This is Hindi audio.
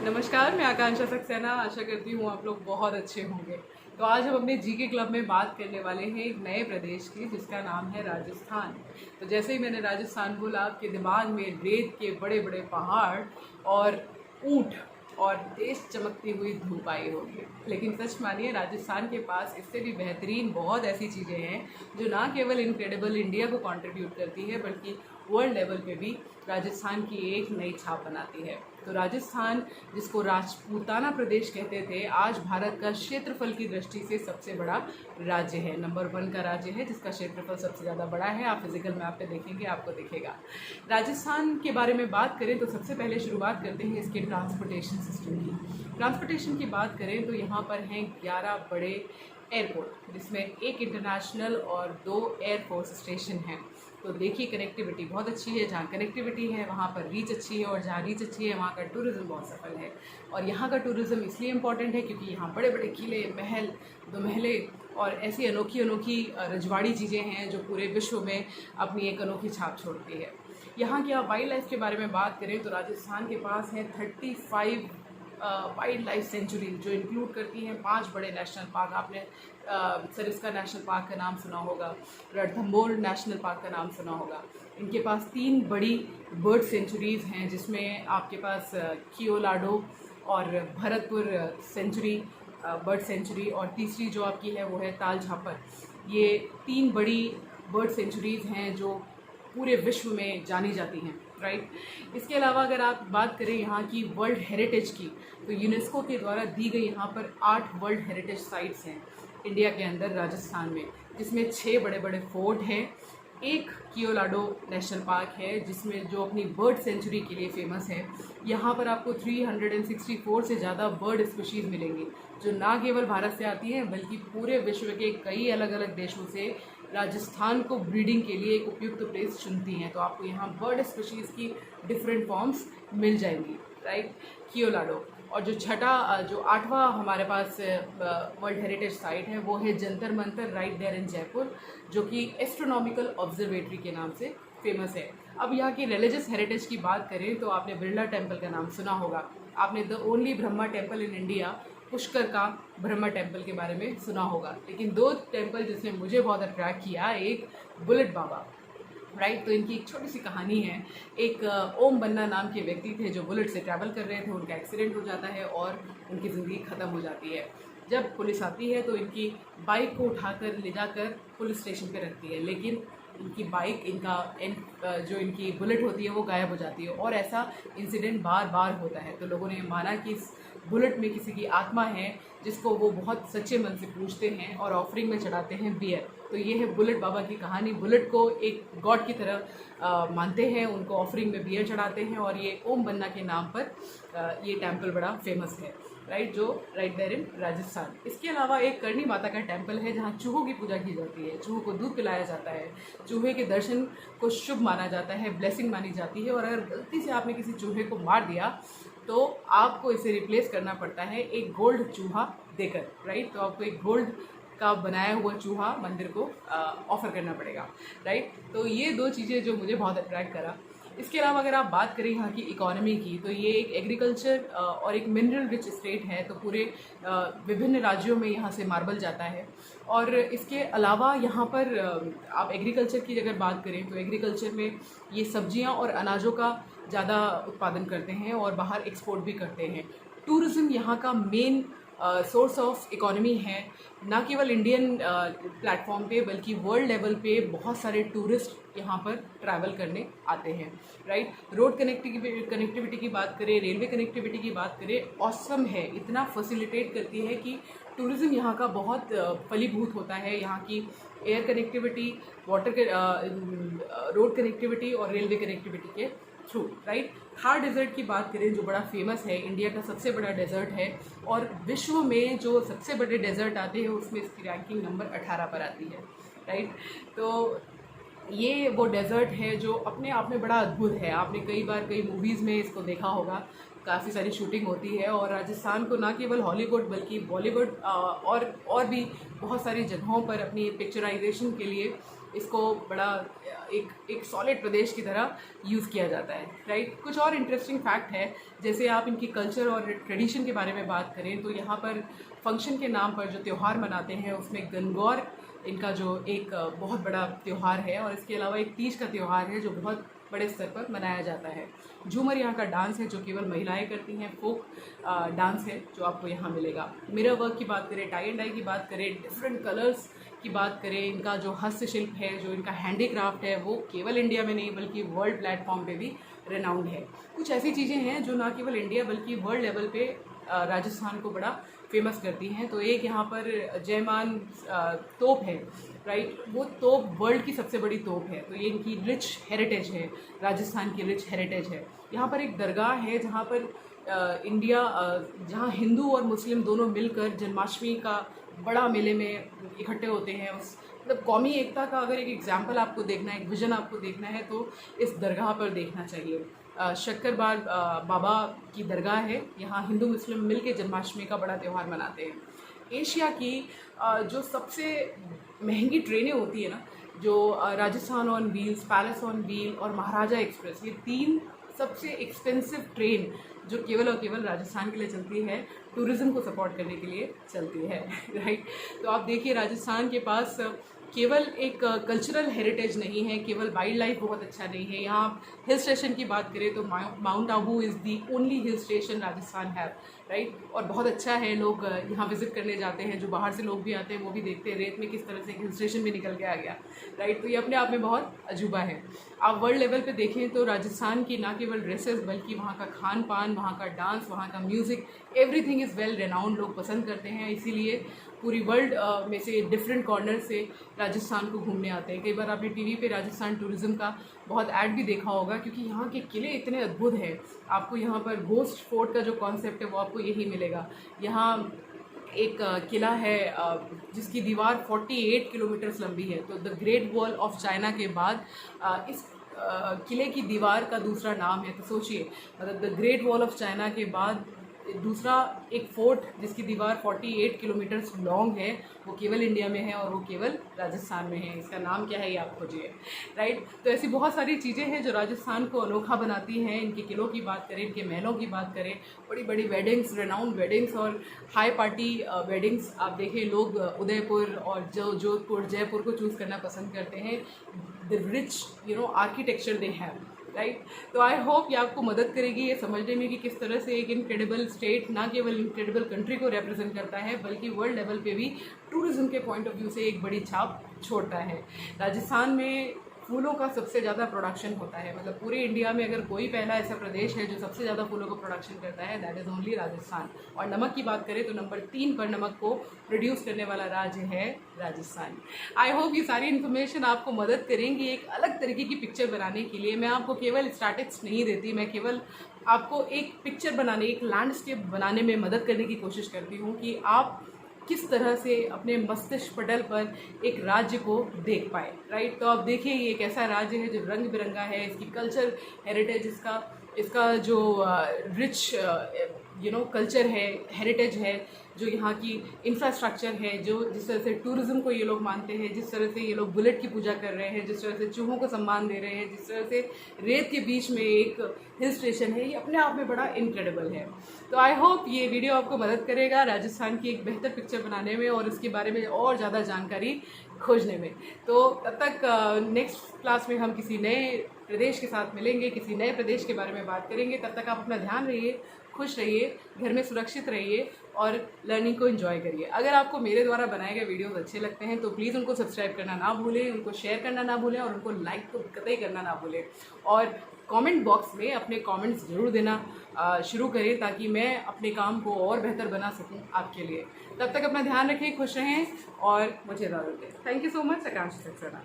नमस्कार, मैं आकांक्षा सक्सेना। आशा करती हूँ आप लोग बहुत अच्छे होंगे। तो आज हम अपने जीके क्लब में बात करने वाले हैं एक नए प्रदेश की, जिसका नाम है राजस्थान। तो जैसे ही मैंने राजस्थान बोला, आपके दिमाग में रेत के बड़े बड़े पहाड़ और ऊंट और तेज चमकती हुई धूप आई होगी। लेकिन सच मानिए, राजस्थान के पास इससे भी बेहतरीन बहुत ऐसी चीज़ें हैं जो ना केवल इनक्रेडिबल इंडिया को कंट्रीब्यूट करती है, बल्कि वर्ल्ड लेवल पे भी राजस्थान की एक नई छाप बनाती है। तो राजस्थान, जिसको राजपूताना प्रदेश कहते थे, आज भारत का क्षेत्रफल की दृष्टि से सबसे बड़ा राज्य है। नंबर 1 का राज्य है जिसका क्षेत्रफल सबसे ज़्यादा बड़ा है। आप फिजिकल मैप पे देखेंगे, आपको दिखेगा। राजस्थान के बारे में बात करें तो सबसे पहले शुरुआत करते हैं इसके ट्रांसपोर्टेशन सिस्टम की। ट्रांसपोर्टेशन की बात करें तो यहाँ पर हैं 11 बड़े एयरपोर्ट, जिसमें एक इंटरनेशनल और 2 एयरफोर्स स्टेशन हैं। तो देखिए, कनेक्टिविटी बहुत अच्छी है। जहाँ कनेक्टिविटी है वहाँ पर रीच अच्छी है, और जहाँ रीच अच्छी है वहाँ का टूरिज़्म बहुत सफल है। और यहाँ का टूरिज़्म इसलिए इम्पॉर्टेंट है क्योंकि यहाँ बड़े बड़े किले, महल, दोमहले और ऐसी अनोखी अनोखी रजवाड़ी चीज़ें हैं जो पूरे विश्व में अपनी एक अनोखी छाप छोड़ती है। यहाँ की आप वाइल्ड लाइफ के बारे में बात करें तो राजस्थान के पास है 35 वाइल्ड लाइफ सेंचुरी, जो इंक्लूड करती हैं 5 बड़े नेशनल पार्क। आपने सरिस्का नेशनल पार्क का नाम सुना होगा, रणथंबोर नेशनल पार्क का नाम सुना होगा। इनके पास 3 बड़ी बर्ड सेंचुरीज़ हैं, जिसमें आपके पास कियोलाडो और भरतपुर सेंचुरी, बर्ड सेंचुरी, और तीसरी जो आपकी है वो है ताल झापर। ये 3 बड़ी बर्ड सेंचुरीज़ हैं जो पूरे विश्व में जानी जाती हैं, राइट। इसके अलावा अगर आप बात करें यहाँ की वर्ल्ड हेरिटेज की, तो यूनेस्को के द्वारा दी गई यहाँ पर 8 वर्ल्ड हेरिटेज साइट्स हैं इंडिया के अंदर, राजस्थान में, जिसमें 6 बड़े बड़े फोर्ट हैं। एक कियोलाडो नेशनल पार्क है जिसमें जो अपनी बर्ड सेंचुरी के लिए फेमस है। यहाँ पर आपको 364 से ज़्यादा बर्ड स्पीशीज़ मिलेंगी, जो ना केवल भारत से आती हैं बल्कि पूरे विश्व के कई अलग अलग देशों से राजस्थान को ब्रीडिंग के लिए एक उपयुक्त प्लेस चुनती हैं। तो आपको यहाँ बर्ड स्पीशीज़ की डिफरेंट फॉर्म्स मिल जाएंगी, राइट। कियोलाडो। और जो छठा, जो 8वां हमारे पास वर्ल्ड हेरिटेज साइट है वो है Jantar Mantar, right there in Jaipur, जो कि एस्ट्रोनॉमिकल ऑब्जर्वेटरी के नाम से फेमस है। अब यहाँ की रिलीजियस हेरिटेज की बात करें तो आपने बिरला टेम्पल का नाम सुना होगा। आपने the only Brahma temple in India, Pushkar का ब्रह्मा टेम्पल के बारे में सुना होगा। लेकिन 2 टेम्पल जिसने मुझे बहुत अट्रैक्ट किया, एक बुलेट बाबा, राइट। तो इनकी एक छोटी सी कहानी है। एक ओम बन्ना नाम के व्यक्ति थे जो बुलेट से ट्रैवल कर रहे थे, उनका एक्सीडेंट हो जाता है और उनकी ज़िंदगी ख़त्म हो जाती है। जब पुलिस आती है तो इनकी बाइक को उठाकर ले जाकर पुलिस स्टेशन पे रखती है, लेकिन इनकी बाइक, जो इनकी बुलेट होती है वो गायब हो जाती है। और ऐसा इंसिडेंट बार बार होता है। तो लोगों ने माना कि इस बुलेट में किसी की आत्मा है, जिसको वो बहुत सच्चे मन से पूछते हैं और ऑफरिंग में चढ़ाते हैं बियर। तो ये है बुलेट बाबा की कहानी। बुलेट को एक गॉड की तरह मानते हैं, उनको ऑफरिंग में बियर चढ़ाते हैं, और ये ओम बन्ना के नाम पर ये टेम्पल बड़ा फेमस है, राइट, जो राइट देयर इन राजस्थान। इसके अलावा एक करणी माता का टेम्पल है जहाँ चूहों की पूजा की जाती है। चूहों को दूध पिलाया जाता है। चूहे के दर्शन को शुभ माना जाता है, ब्लेसिंग मानी जाती है। और अगर गलती से आपने किसी चूहे को मार दिया तो आपको इसे रिप्लेस करना पड़ता है एक गोल्ड चूहा देकर, राइट। तो आपको एक गोल्ड का बनाया हुआ चूहा मंदिर को ऑफर करना पड़ेगा, राइट। तो ये 2 चीज़ें जो मुझे बहुत अट्रैक्ट करा। इसके अलावा अगर आप बात करें यहाँ की इकोनॉमी की, तो ये एक एग्रीकल्चर और एक मिनरल रिच स्टेट है। तो पूरे विभिन्न राज्यों में यहाँ से मार्बल जाता है। और इसके अलावा यहाँ पर आप एग्रीकल्चर की अगर बात करें तो एग्रीकल्चर में ये सब्जियाँ और अनाजों का ज़्यादा उत्पादन करते हैं और बाहर एक्सपोर्ट भी करते हैं। टूरिज़्म यहाँ का मेन सोर्स ऑफ इकोनॉमी है। ना केवल इंडियन प्लेटफॉर्म पे बल्कि वर्ल्ड लेवल पे बहुत सारे टूरिस्ट यहाँ पर ट्रैवल करने आते हैं, राइट। रोड कनेक्टिविटी की बात करें, रेलवे कनेक्टिविटी की बात करें, ऑसम है। इतना फैसिलिटेट करती है कि टूरिज़्म यहाँ का बहुत फलीभूत होता है। यहाँ की एयर कनेक्टिविटी, रोड कनेक्टिविटी और रेलवे कनेक्टिविटी के थ्रू, राइट। थार डेजर्ट की बात करें जो बड़ा फेमस है, इंडिया का सबसे बड़ा डेजर्ट है, और विश्व में जो सबसे बड़े डेजर्ट आते हैं उसमें इसकी रैंकिंग नंबर 18 पर आती है, राइट। तो ये वो डेजर्ट है जो अपने आप में बड़ा अद्भुत है। आपने कई मूवीज़ में इसको देखा होगा, काफ़ी सारी शूटिंग होती है। और राजस्थान को ना केवल हॉलीवुड बल्कि बॉलीवुड और भी बहुत सारी जगहों पर अपनी पिक्चराइजेशन के लिए इसको बड़ा एक सॉलिड प्रदेश की तरह यूज़ किया जाता है, राइट। कुछ और इंटरेस्टिंग फैक्ट है, जैसे आप इनकी कल्चर और ट्रेडिशन के बारे में बात करें तो यहाँ पर फंक्शन के नाम पर जो त्यौहार मनाते हैं उसमें गणगौर इनका जो एक बहुत बड़ा त्यौहार है, और इसके अलावा एक तीज का त्यौहार है जो बहुत बड़े स्तर पर मनाया जाता है। झूमर यहाँ का डांस है जो केवल महिलाएं करती हैं, फोक डांस है जो आपको यहाँ मिलेगा। मिरर वर्क की बात करें, टाई एंड डाई की बात करें, डिफरेंट कलर्स की बात करें, इनका जो हस्तशिल्प है, जो इनका हैंडीक्राफ्ट है, वो केवल इंडिया में नहीं बल्कि वर्ल्ड प्लेटफॉर्म पे भी रेनाउंड है। कुछ ऐसी चीज़ें हैं जो ना केवल इंडिया बल्कि वर्ल्ड लेवल पे राजस्थान को बड़ा फेमस करती हैं। तो एक यहाँ पर जयमान तोप है, राइट, वो तोप वर्ल्ड की सबसे बड़ी तोप है। तो ये इनकी रिच हेरिटेज है, राजस्थान की रिच हेरिटेज है। यहाँ पर एक दरगाह है जहाँ पर जहाँ हिंदू और मुस्लिम दोनों मिलकर जन्माष्टमी का बड़ा मेले में इकट्ठे होते हैं। उस मतलब कौमी एकता का अगर एक एग्जाम्पल आपको देखना है, एक विजन आपको देखना है तो इस दरगाह पर देखना चाहिए। शक्करबाग बाबा की दरगाह है, यहाँ हिंदू मुस्लिम मिल के जन्माष्टमी का बड़ा त्यौहार मनाते हैं। एशिया की जो सबसे महंगी ट्रेनें होती है ना, जो Rajasthan on wheels, palace on wheel और महाराजा एक्सप्रेस, ये 3 सबसे एक्सपेंसिव ट्रेन जो केवल और केवल राजस्थान के लिए चलती है, टूरिज़्म को सपोर्ट करने के लिए चलती है, राइट। तो आप देखिए राजस्थान के पास केवल एक कल्चरल हेरिटेज नहीं है, केवल वाइल्ड लाइफ बहुत अच्छा नहीं है। यहाँ हिल स्टेशन की बात करें तो mount Abu is the only hill station Rajasthan है, राइट, और बहुत अच्छा है। लोग यहाँ विज़िट करने जाते हैं, जो बाहर से लोग भी आते हैं वो भी देखते हैं रेत में किस तरह से हिल स्टेशन भी निकल के आ गया, राइट। तो ये अपने आप में बहुत अजूबा है। आप वर्ल्ड लेवल पे देखें तो राजस्थान की ना केवल ड्रेसेस बल्कि वहाँ का खान पान, वहाँ का डांस, वहाँ का music, everything is well renowned, लोग पसंद करते हैं। इसीलिए पूरी वर्ल्ड में से डिफरेंट कॉर्नर से राजस्थान को घूमने आते हैं। कई बार आपने टीवी पे राजस्थान टूरिज़्म का बहुत ऐड भी देखा होगा, क्योंकि यहाँ के किले इतने अद्भुत हैं। आपको यहाँ पर घोस्ट फोर्ट का जो कॉन्सेप्ट है वो आपको यही मिलेगा। यहाँ एक किला है जिसकी दीवार 48 किलोमीटर्स लंबी है। तो the great wall of China के बाद इस किले की दीवार का दूसरा नाम है। तो सोचिए, मतलब the great wall of China के बाद दूसरा एक फोर्ट जिसकी दीवार 48 किलोमीटर्स लॉन्ग है, वो केवल इंडिया में है और वो केवल राजस्थान में है। इसका नाम क्या है ये आप खोजिए, राइट। तो ऐसी बहुत सारी चीज़ें हैं जो राजस्थान को अनोखा बनाती हैं। इनके किलों की बात करें, इनके महलों की बात करें, बड़ी बड़ी वेडिंग्स, रेनाउंड वेडिंग्स और हाई पार्टी वेडिंग्स। आप देखिए लोग उदयपुर और जोधपुर, जयपुर को चूज़ करना पसंद करते हैं। The rich architecture they have, right. तो आई होप ये आपको मदद करेगी ये समझने में कि किस तरह से एक इनक्रेडिबल स्टेट ना केवल इनक्रेडिबल कंट्री को रिप्रेजेंट करता है बल्कि वर्ल्ड लेवल पे भी टूरिज्म के पॉइंट ऑफ व्यू से एक बड़ी छाप छोड़ता है। राजस्थान में फूलों का सबसे ज़्यादा प्रोडक्शन होता है, मतलब पूरे इंडिया में अगर कोई पहला ऐसा प्रदेश है जो सबसे ज़्यादा फूलों का प्रोडक्शन करता है, दैट इज़ ओनली राजस्थान। और नमक की बात करें तो नंबर 3 पर नमक को प्रोड्यूस करने वाला राज्य है राजस्थान। आई होप ये सारी इन्फॉर्मेशन आपको मदद करेंगी एक अलग तरीके की पिक्चर बनाने के लिए। मैं आपको केवल स्टैटिक्स नहीं देती, मैं केवल आपको एक पिक्चर बनाने, एक लैंडस्केप बनाने में मदद करने की कोशिश करती हूँ कि आप किस तरह से अपने मस्तिष्क पटल पर एक राज्य को देख पाए, राइट। तो आप देखिए ये एक ऐसा राज्य है जो रंग बिरंगा है, इसकी कल्चर हेरिटेज, इसका जो रिच कल्चर है, हेरिटेज है, जो यहाँ की इंफ्रास्ट्रक्चर है, जो जिस तरह से टूरिज़्म को ये लोग मानते हैं, जिस तरह से ये लोग बुलेट की पूजा कर रहे हैं, जिस तरह से चूहों को सम्मान दे रहे हैं, जिस तरह से रेत के बीच में एक हिल स्टेशन है, ये अपने आप में बड़ा इनक्रेडिबल है। तो आई होप ये वीडियो आपको मदद करेगा राजस्थान की एक बेहतर पिक्चर बनाने में और इसके बारे में और ज़्यादा जानकारी खोजने में। तो तब तक नेक्स्ट क्लास में हम किसी नए प्रदेश के साथ मिलेंगे, किसी नए प्रदेश के बारे में बात करेंगे। तब तक आप अपना ध्यान रहिए, खुश रहिए, घर में सुरक्षित रहिए और लर्निंग को एंजॉय करिए। अगर आपको मेरे द्वारा बनाए गए वीडियोस अच्छे लगते हैं तो प्लीज़ उनको सब्सक्राइब करना ना भूलें, उनको शेयर करना ना भूलें और उनको लाइक तो कतई करना ना भूलें। और कमेंट बॉक्स में अपने कमेंट्स ज़रूर देना शुरू करें ताकि मैं अपने काम को और बेहतर बना सकूं आपके लिए। तब तक अपना ध्यान रखें, खुश रहें और मुझे इजाज़त दें। Thank you so much. Akanksha Saxena.